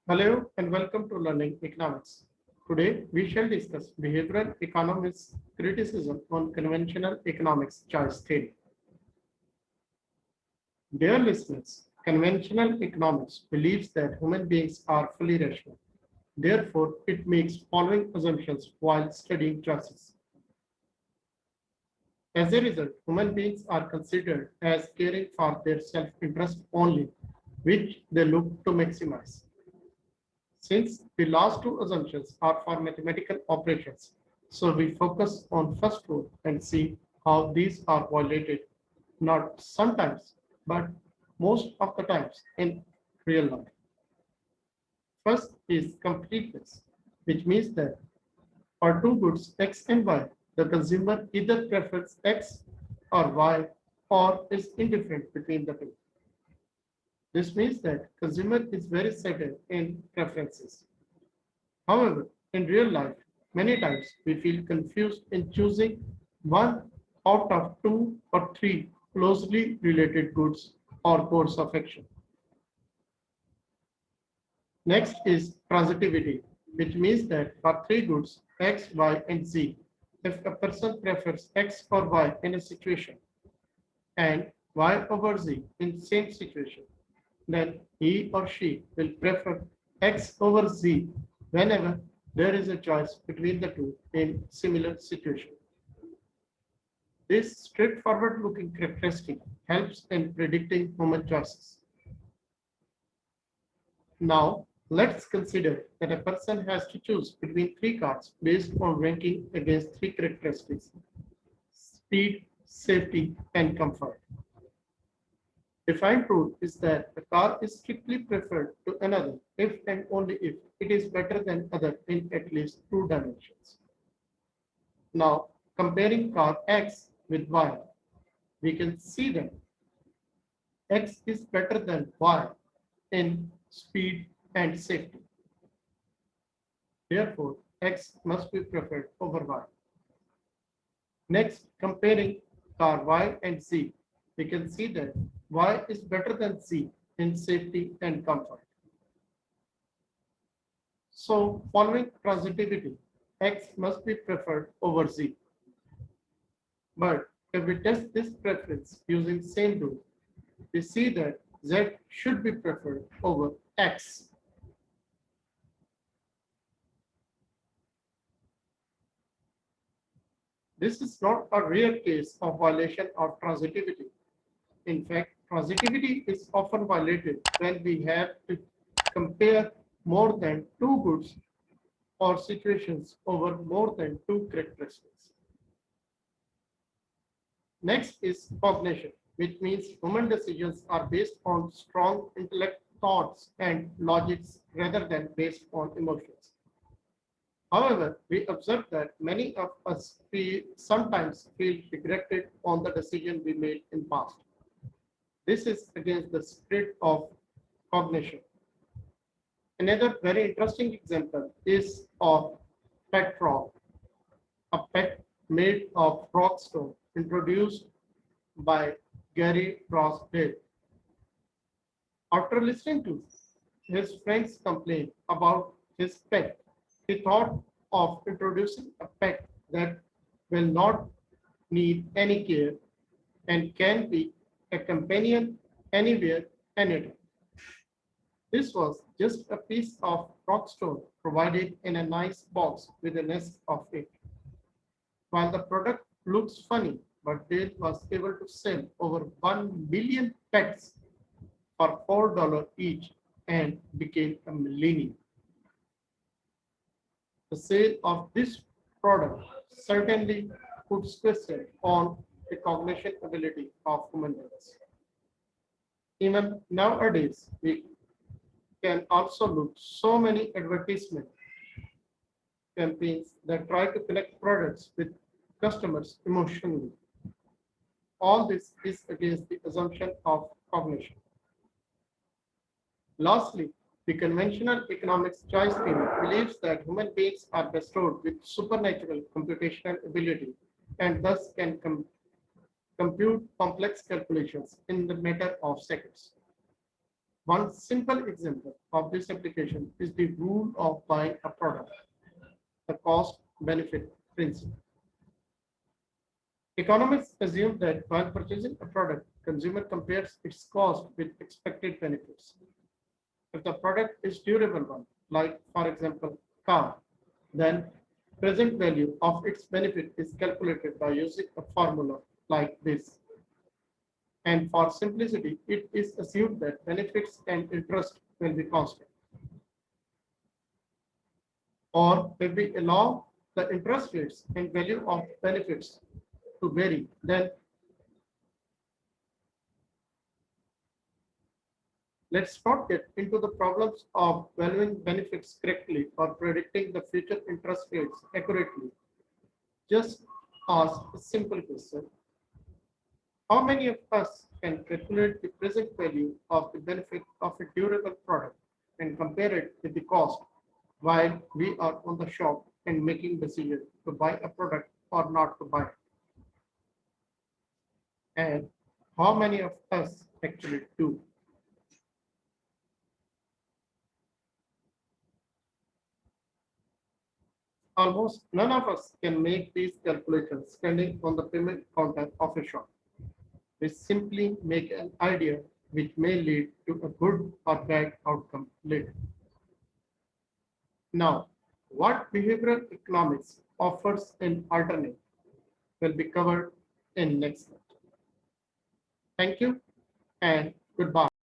Hello and welcome to Learning Economics. Today we shall discuss behavioral economics criticism on conventional economics choice theory. Dear listeners, conventional economics believes that human beings are fully rational. Therefore, it makes following assumptions while studying choices. As a result, human beings are considered as caring for their self-interest only, which they look to maximize. Since the last two assumptions are for mathematical operations, so we focus on first rule and see how these are violated, not sometimes, but most of the times in real life. First is completeness, which means that for two goods X and Y, the consumer either prefers X or Y or is indifferent between the two. This means that consumer is very certain in preferences. However, in real life, many times we feel confused in choosing one out of two or three closely related goods or course of action. Next is transitivity, which means that for three goods X, Y, and Z, if a person prefers X or Y in a situation and Y over Z in same situation, then he or she will prefer X over Z whenever there is a choice between the two in similar situation. This straightforward looking characteristic helps in predicting human choices. Now, let's consider that a person has to choose between three cars based on ranking against three characteristics: speed, safety, and comfort. Defined rule is that the car is strictly preferred to another if and only if it is better than other in at least two dimensions. Now, comparing car X with Y, we can see that X is better than Y in speed and safety. Therefore, X must be preferred over Y. Next, comparing car Y and Z, we can see that Y is better than Z in safety and comfort. So, following transitivity, X must be preferred over Z. But if we test this preference using same rule, we see that Z should be preferred over X. This is not a rare case of violation of transitivity. In fact, transitivity is often violated when we have to compare more than two goods or situations over more than two characteristics. Next is cognition, which means human decisions are based on strong intellect thoughts and logics rather than based on emotions. However, we observe that many of us sometimes feel regretted on the decision we made in past. This is against the spirit of cognition. Another very interesting example is of pet frog, a pet made of frog stone introduced by Gary Rossdale. After listening to his friends complain about his pet, he thought of introducing a pet that will not need any care and can be a companion anywhere, anytime. This was just a piece of rockstone provided in a nice box with a nest of it. While the product looks funny, but Dale was able to sell over 1 million pets for $4 each and became a millionaire. The sale of this product certainly puts question on the cognition ability of human beings. Even nowadays, we can also look so many advertisement campaigns that try to connect products with customers emotionally. All this is against the assumption of cognition. Lastly, the conventional economics choice theory believes that human beings are bestowed with supernatural computational ability and thus can compute complex calculations in the matter of seconds. One simple example of this application is the rule of buying a product, the cost benefit principle. Economists assume that while purchasing a product, consumer compares its cost with expected benefits. If the product is durable one, like for example, car, then present value of its benefit is calculated by using a formula like this. And for simplicity, it is assumed that benefits and interest will be constant. Or if we allow the interest rates and value of benefits to vary, then let's not get into the problems of valuing benefits correctly or predicting the future interest rates accurately. Just ask a simple question. How many of us can calculate the present value of the benefit of a durable product and compare it with the cost while we are on the shop and making decisions to buy a product or not to buy it? And how many of us actually do? Almost none of us can make these calculations standing on the payment counter of a shop. We simply make an idea which may lead to a good or bad outcome later. Now, what behavioral economics offers an alternate will be covered in next lecture. Thank you and goodbye.